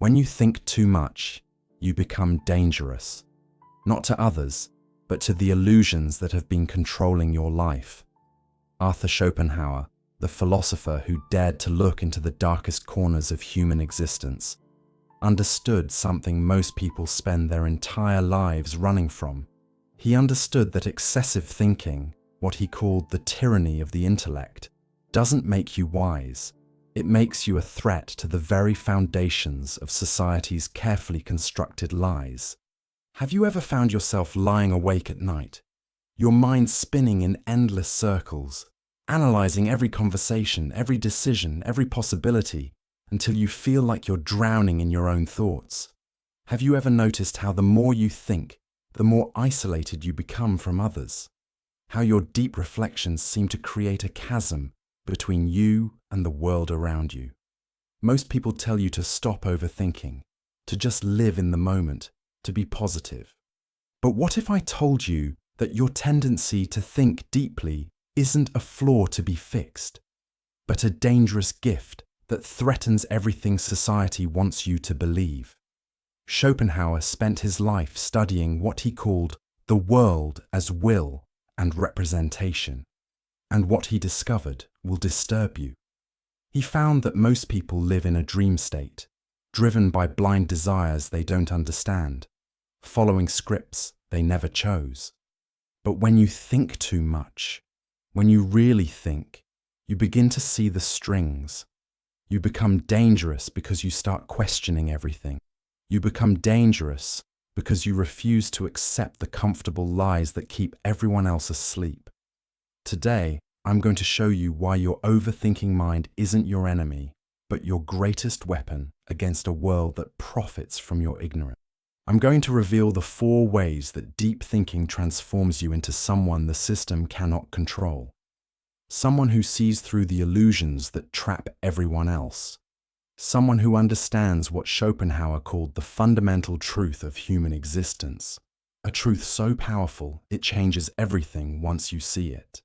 When you think too much, you become dangerous, not to others, but to the illusions that have been controlling your life. Arthur Schopenhauer, the philosopher who dared to look into the darkest corners of human existence, understood something most people spend their entire lives running from. He understood that excessive thinking, what he called the tyranny of the intellect, doesn't make you wise. It makes you a threat to the very foundations of society's carefully constructed lies. Have you ever found yourself lying awake at night, your mind spinning in endless circles, analyzing every conversation, every decision, every possibility, until you feel like you're drowning in your own thoughts? Have you ever noticed how the more you think, the more isolated you become from others? How your deep reflections seem to create a chasm between you and the world around you? Most people tell you to stop overthinking, to just live in the moment, to be positive. But what if I told you that your tendency to think deeply isn't a flaw to be fixed, but a dangerous gift that threatens everything society wants you to believe? Schopenhauer spent his life studying what he called the world as will and representation, and what he discovered will disturb you. He found that most people live in a dream state, driven by blind desires they don't understand, following scripts they never chose. But when you think too much, when you really think, you begin to see the strings. You become dangerous because you start questioning everything. You become dangerous because you refuse to accept the comfortable lies that keep everyone else asleep. Today, I'm going to show you why your overthinking mind isn't your enemy, but your greatest weapon against a world that profits from your ignorance. I'm going to reveal the 4 ways that deep thinking transforms you into someone the system cannot control. Someone who sees through the illusions that trap everyone else. Someone who understands what Schopenhauer called the fundamental truth of human existence. A truth so powerful, it changes everything once you see it.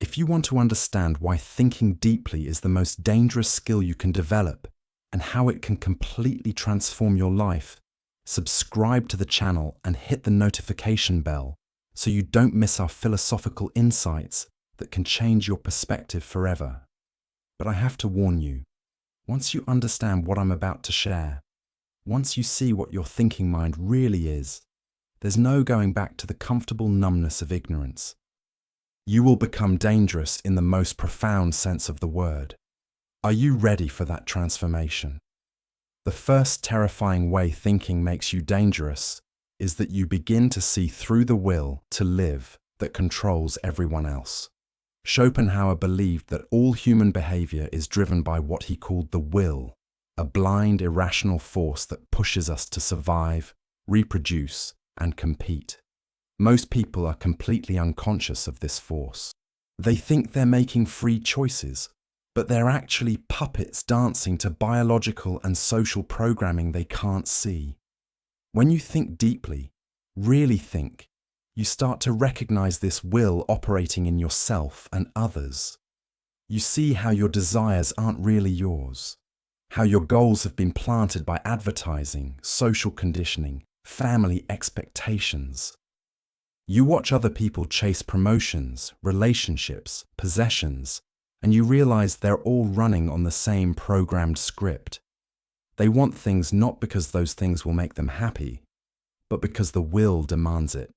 If you want to understand why thinking deeply is the most dangerous skill you can develop and how it can completely transform your life, subscribe to the channel and hit the notification bell so you don't miss our philosophical insights that can change your perspective forever. But I have to warn you, once you understand what I'm about to share, once you see what your thinking mind really is, there's no going back to the comfortable numbness of ignorance. You will become dangerous in the most profound sense of the word. Are you ready for that transformation? The first terrifying way thinking makes you dangerous is that you begin to see through the will to live that controls everyone else. Schopenhauer believed that all human behavior is driven by what he called the will, a blind, irrational force that pushes us to survive, reproduce, and compete. Most people are completely unconscious of this force. They think they're making free choices, but they're actually puppets dancing to biological and social programming they can't see. When you think deeply, really think, you start to recognize this will operating in yourself and others. You see how your desires aren't really yours, how your goals have been planted by advertising, social conditioning, family expectations. You watch other people chase promotions, relationships, possessions, and you realize they're all running on the same programmed script. They want things not because those things will make them happy, but because the will demands it.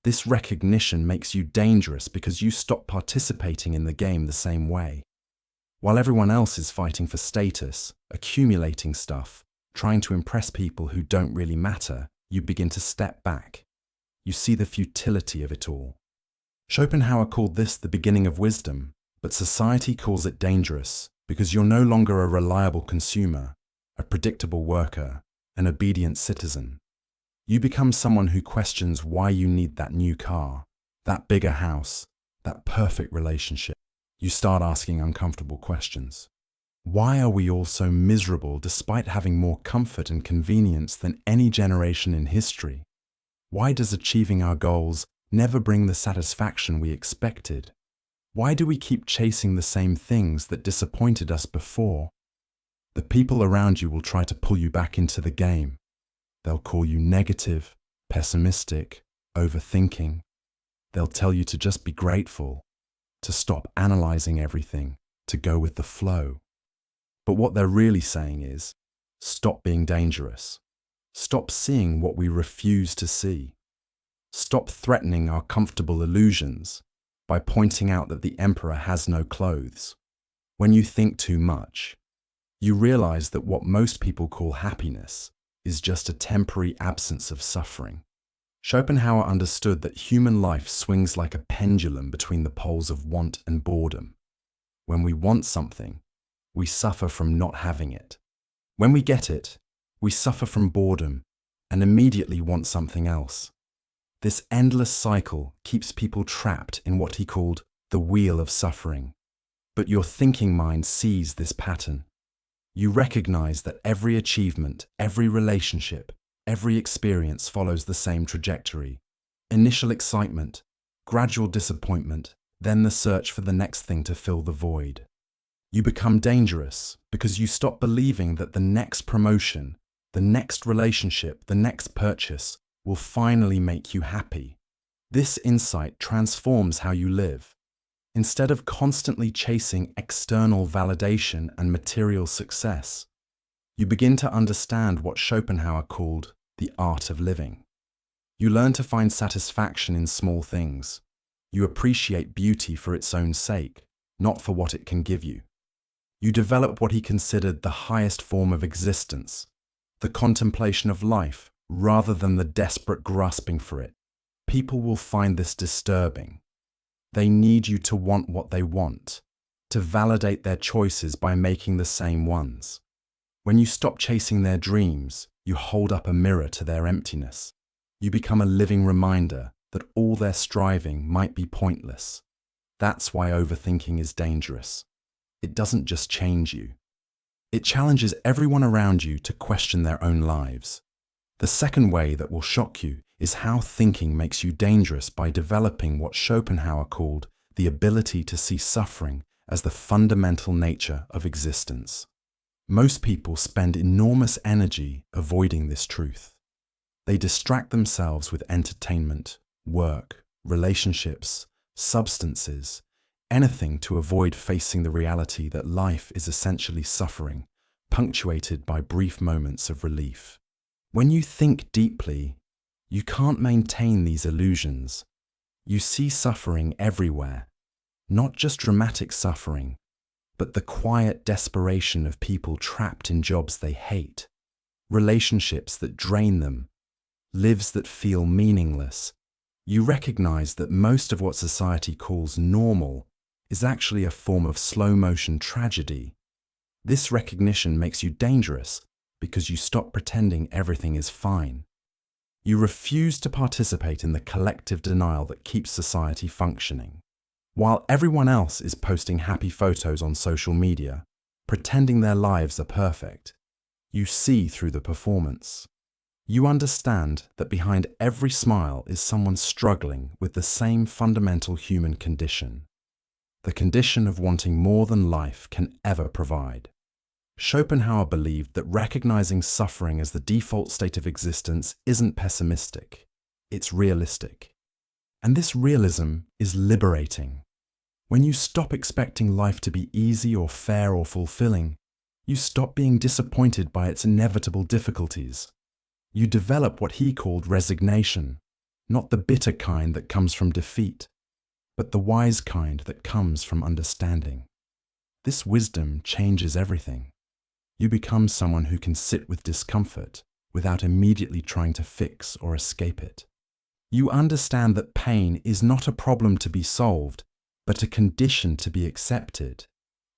This recognition makes you dangerous because you stop participating in the game the same way. While everyone else is fighting for status, accumulating stuff, trying to impress people who don't really matter, you begin to step back. You see the futility of it all. Schopenhauer called this the beginning of wisdom, but society calls it dangerous because you're no longer a reliable consumer, a predictable worker, an obedient citizen. You become someone who questions why you need that new car, that bigger house, that perfect relationship. You start asking uncomfortable questions. Why are we all so miserable despite having more comfort and convenience than any generation in history? Why does achieving our goals never bring the satisfaction we expected? Why do we keep chasing the same things that disappointed us before? The people around you will try to pull you back into the game. They'll call you negative, pessimistic, overthinking. They'll tell you to just be grateful, to stop analyzing everything, to go with the flow. But what they're really saying is, stop being dangerous. Stop seeing what we refuse to see. Stop threatening our comfortable illusions by pointing out that the emperor has no clothes. When you think too much, you realize that what most people call happiness is just a temporary absence of suffering. Schopenhauer understood that human life swings like a pendulum between the poles of want and boredom. When we want something, we suffer from not having it. When we get it, we suffer from boredom and immediately want something else. This endless cycle keeps people trapped in what he called the wheel of suffering. But your thinking mind sees this pattern. You recognize that every achievement, every relationship, every experience follows the same trajectory. Initial excitement, gradual disappointment, then the search for the next thing to fill the void. You become dangerous because you stop believing that the next promotion, the next relationship, the next purchase will finally make you happy. This insight transforms how you live. Instead of constantly chasing external validation and material success, you begin to understand what Schopenhauer called the art of living. You learn to find satisfaction in small things. You appreciate beauty for its own sake, not for what it can give you. You develop what he considered the highest form of existence, the contemplation of life, rather than the desperate grasping for it. People will find this disturbing. They need you to want what they want, to validate their choices by making the same ones. When you stop chasing their dreams, you hold up a mirror to their emptiness. You become a living reminder that all their striving might be pointless. That's why overthinking is dangerous. It doesn't just change you. It challenges everyone around you to question their own lives. The second way that will shock you is how thinking makes you dangerous by developing what Schopenhauer called the ability to see suffering as the fundamental nature of existence. Most people spend enormous energy avoiding this truth. They distract themselves with entertainment, work, relationships, substances, anything to avoid facing the reality that life is essentially suffering, punctuated by brief moments of relief. When you think deeply, you can't maintain these illusions. You see suffering everywhere, not just dramatic suffering, but the quiet desperation of people trapped in jobs they hate, relationships that drain them, lives that feel meaningless. You recognize that most of what society calls normal is actually a form of slow-motion tragedy. This recognition makes you dangerous because you stop pretending everything is fine. You refuse to participate in the collective denial that keeps society functioning. While everyone else is posting happy photos on social media, pretending their lives are perfect, you see through the performance. You understand that behind every smile is someone struggling with the same fundamental human condition, the condition of wanting more than life can ever provide. Schopenhauer believed that recognizing suffering as the default state of existence isn't pessimistic, it's realistic. And this realism is liberating. When you stop expecting life to be easy or fair or fulfilling, you stop being disappointed by its inevitable difficulties. You develop what he called resignation, not the bitter kind that comes from defeat, but the wise kind that comes from understanding. This wisdom changes everything. You become someone who can sit with discomfort without immediately trying to fix or escape it. You understand that pain is not a problem to be solved, but a condition to be accepted.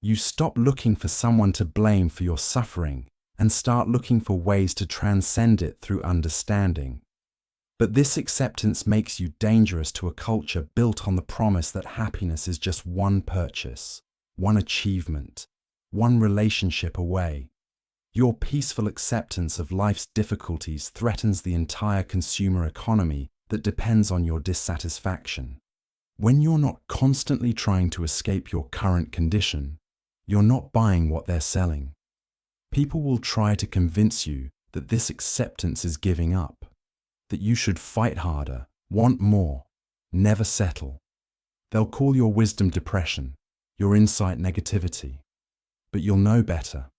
You stop looking for someone to blame for your suffering and start looking for ways to transcend it through understanding. But this acceptance makes you dangerous to a culture built on the promise that happiness is just one purchase, one achievement, one relationship away. Your peaceful acceptance of life's difficulties threatens the entire consumer economy that depends on your dissatisfaction. When you're not constantly trying to escape your current condition, you're not buying what they're selling. People will try to convince you that this acceptance is giving up, that you should fight harder, want more, never settle. They'll call your wisdom depression, your insight negativity. But you'll know better.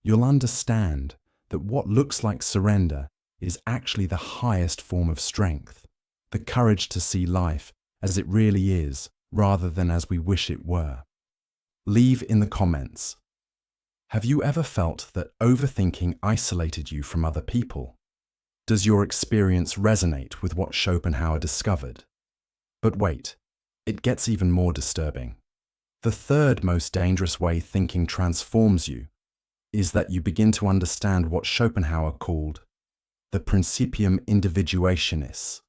You'll understand that what looks like surrender is actually the highest form of strength, the courage to see life as it really is rather than as we wish it were. Leave in the comments. Have you ever felt that overthinking isolated you from other people? Does your experience resonate with what Schopenhauer discovered? But wait, it gets even more disturbing. The third most dangerous way thinking transforms you is that you begin to understand what Schopenhauer called the principium individuationis,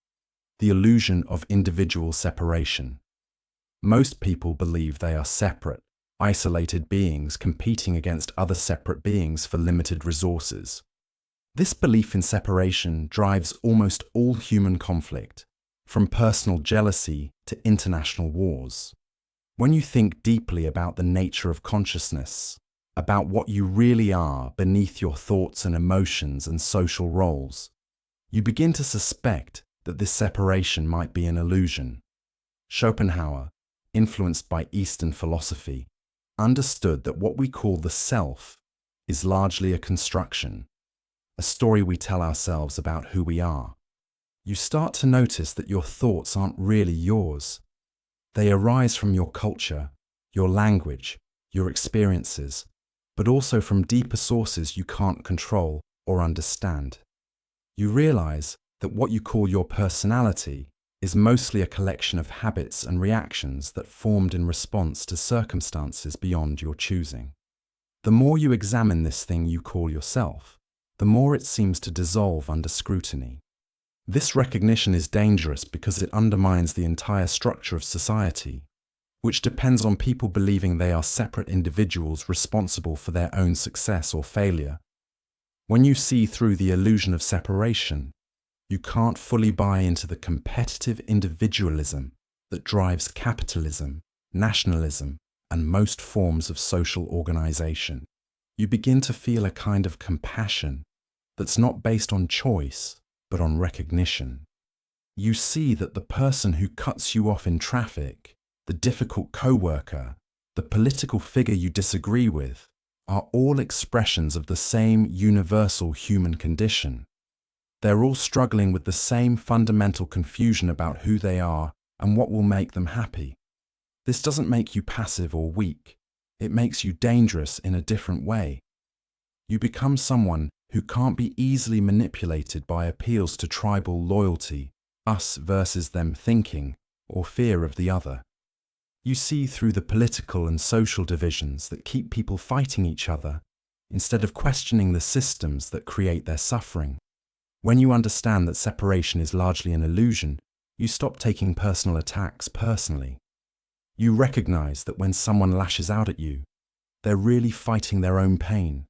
the illusion of individual separation. Most people believe they are separate, isolated beings competing against other separate beings for limited resources. This belief in separation drives almost all human conflict, from personal jealousy to international wars. When you think deeply about the nature of consciousness, about what you really are beneath your thoughts and emotions and social roles, you begin to suspect that this separation might be an illusion. Schopenhauer, influenced by Eastern philosophy, understood that what we call the self is largely a construction, a story we tell ourselves about who we are. You start to notice that your thoughts aren't really yours. They arise from your culture, your language, your experiences, but also from deeper sources you can't control or understand. You realize that what you call your personality is mostly a collection of habits and reactions that formed in response to circumstances beyond your choosing. The more you examine this thing you call yourself, the more it seems to dissolve under scrutiny. This recognition is dangerous because it undermines the entire structure of society, which depends on people believing they are separate individuals responsible for their own success or failure. When you see through the illusion of separation, you can't fully buy into the competitive individualism that drives capitalism, nationalism, and most forms of social organization. You begin to feel a kind of compassion that's not based on choice, but on recognition. You see that the person who cuts you off in traffic, the difficult co-worker, the political figure you disagree with, are all expressions of the same universal human condition. They're all struggling with the same fundamental confusion about who they are and what will make them happy. This doesn't make you passive or weak. It makes you dangerous in a different way. You become someone who can't be easily manipulated by appeals to tribal loyalty, us versus them thinking, or fear of the other. You see through the political and social divisions that keep people fighting each other, instead of questioning the systems that create their suffering. When you understand that separation is largely an illusion, you stop taking personal attacks personally. You recognize that when someone lashes out at you, they're really fighting their own pain,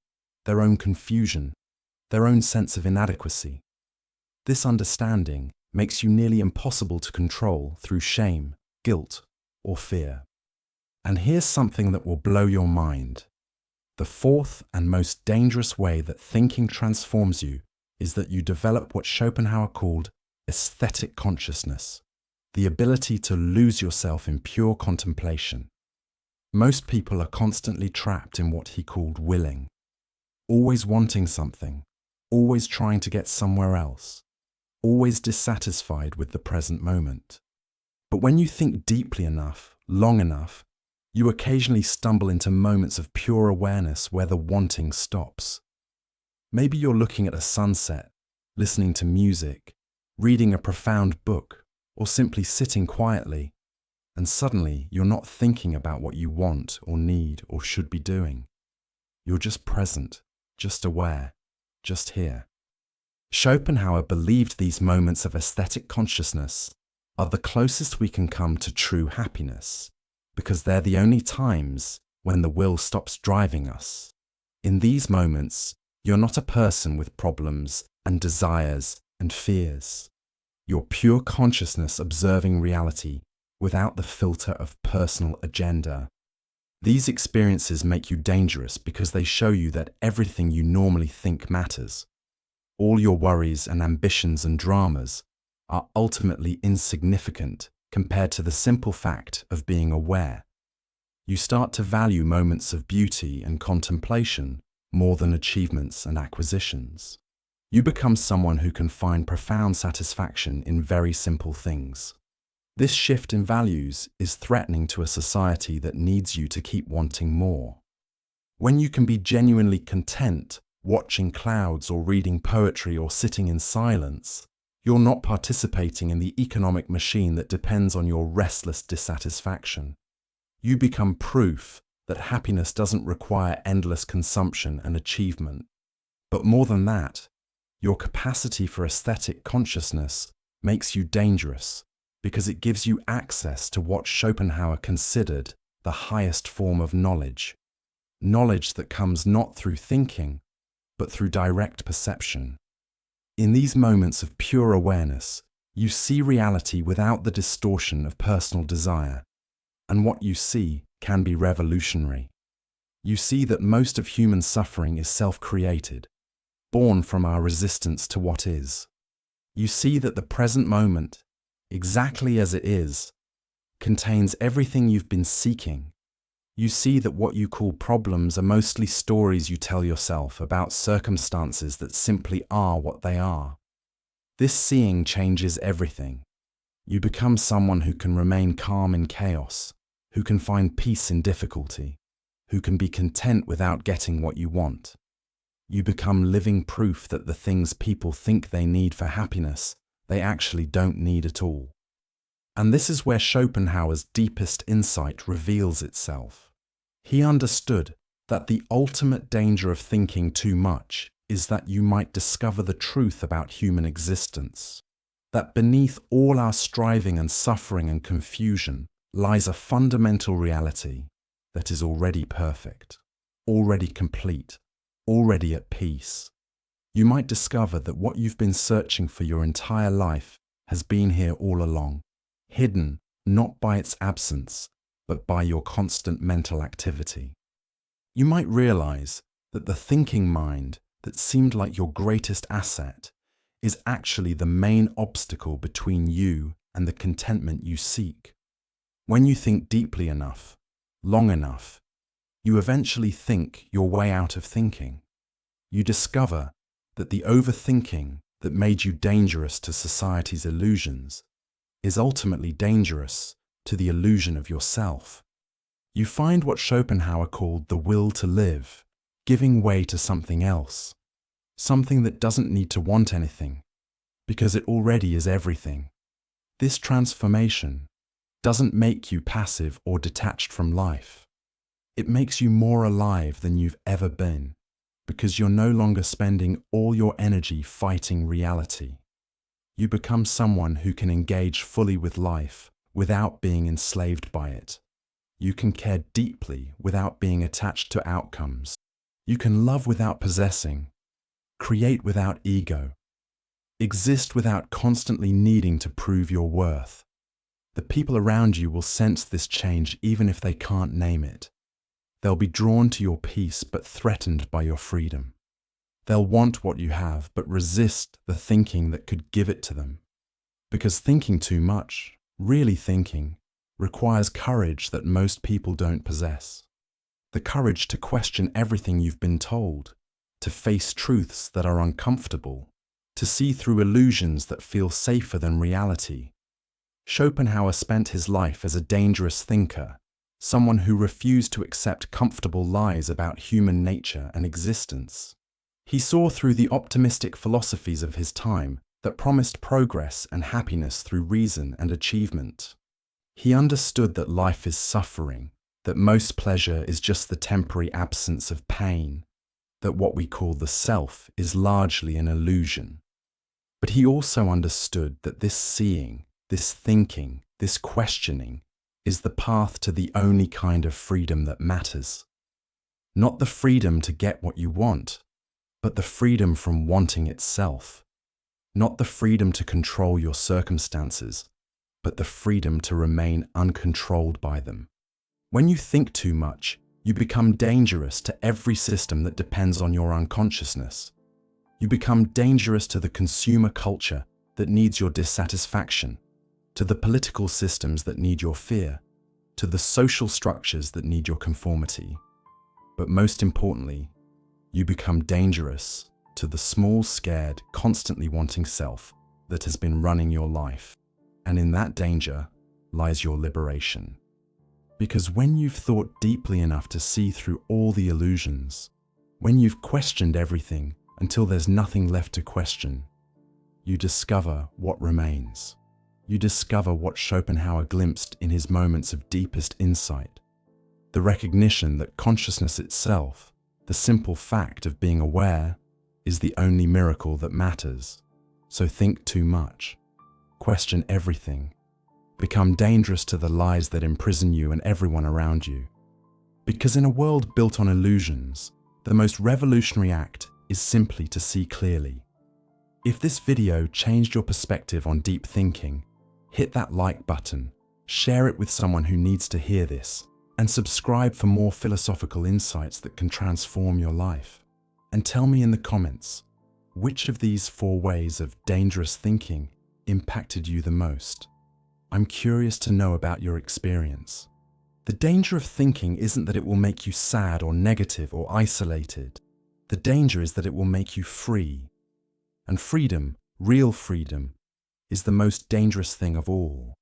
their own confusion, their own sense of inadequacy. This understanding makes you nearly impossible to control through shame, guilt, or fear. And here's something that will blow your mind. The fourth and most dangerous way that thinking transforms you is that you develop what Schopenhauer called aesthetic consciousness, the ability to lose yourself in pure contemplation. Most people are constantly trapped in what he called willing, always wanting something, always trying to get somewhere else, always dissatisfied with the present moment. But when you think deeply enough, long enough, you occasionally stumble into moments of pure awareness where the wanting stops. Maybe you're looking at a sunset, listening to music, reading a profound book, or simply sitting quietly, and suddenly you're not thinking about what you want or need or should be doing. You're just present, just aware, just here. Schopenhauer believed these moments of aesthetic consciousness are the closest we can come to true happiness, because they're the only times when the will stops driving us. In these moments, you're not a person with problems and desires and fears. You're pure consciousness observing reality without the filter of personal agenda. These experiences make you dangerous because they show you that everything you normally think matters. All your worries and ambitions and dramas are ultimately insignificant compared to the simple fact of being aware. You start to value moments of beauty and contemplation more than achievements and acquisitions. You become someone who can find profound satisfaction in very simple things. This shift in values is threatening to a society that needs you to keep wanting more. When you can be genuinely content watching clouds or reading poetry or sitting in silence, you're not participating in the economic machine that depends on your restless dissatisfaction. You become proof that happiness doesn't require endless consumption and achievement. But more than that, your capacity for aesthetic consciousness makes you dangerous because it gives you access to what Schopenhauer considered the highest form of knowledge. Knowledge that comes not through thinking, but through direct perception. In these moments of pure awareness, you see reality without the distortion of personal desire, and what you see can be revolutionary. You see that most of human suffering is self-created, born from our resistance to what is. You see that the present moment, exactly as it is, contains everything you've been seeking. You see that what you call problems are mostly stories you tell yourself about circumstances that simply are what they are. This seeing changes everything. You become someone who can remain calm in chaos, who can find peace in difficulty, who can be content without getting what you want. You become living proof that the things people think they need for happiness, they actually don't need at all. And this is where Schopenhauer's deepest insight reveals itself. He understood that the ultimate danger of thinking too much is that you might discover the truth about human existence, that beneath all our striving and suffering and confusion lies a fundamental reality that is already perfect, already complete, already at peace. You might discover that what you've been searching for your entire life has been here all along, hidden not by its absence, but by your constant mental activity. You might realize that the thinking mind that seemed like your greatest asset is actually the main obstacle between you and the contentment you seek. When you think deeply enough, long enough, you eventually think your way out of thinking. You discover that the overthinking that made you dangerous to society's illusions is ultimately dangerous to the illusion of yourself. You find what Schopenhauer called the will to live, giving way to something else, something that doesn't need to want anything, because it already is everything. This transformation doesn't make you passive or detached from life. It makes you more alive than you've ever been, because you're no longer spending all your energy fighting reality. You become someone who can engage fully with life without being enslaved by it. You can care deeply without being attached to outcomes. You can love without possessing, create without ego, exist without constantly needing to prove your worth. The people around you will sense this change even if they can't name it. They'll be drawn to your peace but threatened by your freedom. They'll want what you have but resist the thinking that could give it to them. Because thinking too much, really thinking, requires courage that most people don't possess. The courage to question everything you've been told, to face truths that are uncomfortable, to see through illusions that feel safer than reality. Schopenhauer spent his life as a dangerous thinker, someone who refused to accept comfortable lies about human nature and existence. He saw through the optimistic philosophies of his time that promised progress and happiness through reason and achievement. He understood that life is suffering, that most pleasure is just the temporary absence of pain, that what we call the self is largely an illusion. But he also understood that this seeing, this thinking, this questioning is the path to the only kind of freedom that matters. Not the freedom to get what you want, but the freedom from wanting itself. Not the freedom to control your circumstances, but the freedom to remain uncontrolled by them. When you think too much, You become dangerous to every system that depends on your unconsciousness. You become dangerous to the consumer culture that needs your dissatisfaction, to the political systems that need your fear, to the social structures that need your conformity. But most importantly, you become dangerous to the small, scared, constantly wanting self that has been running your life. And in that danger lies your liberation. Because when you've thought deeply enough to see through all the illusions, when you've questioned everything until there's nothing left to question, you discover what remains. You discover what Schopenhauer glimpsed in his moments of deepest insight, the recognition that consciousness itself, the simple fact of being aware, is the only miracle that matters. So think too much, question everything, become dangerous to the lies that imprison you and everyone around you. Because in a world built on illusions, the most revolutionary act is simply to see clearly. If this video changed your perspective on deep thinking, hit that like button, share it with someone who needs to hear this, and subscribe for more philosophical insights that can transform your life. And tell me in the comments, which of these 4 ways of dangerous thinking impacted you the most? I'm curious to know about your experience. The danger of thinking isn't that it will make you sad or negative or isolated. The danger is that it will make you free. And freedom, real freedom, is the most dangerous thing of all.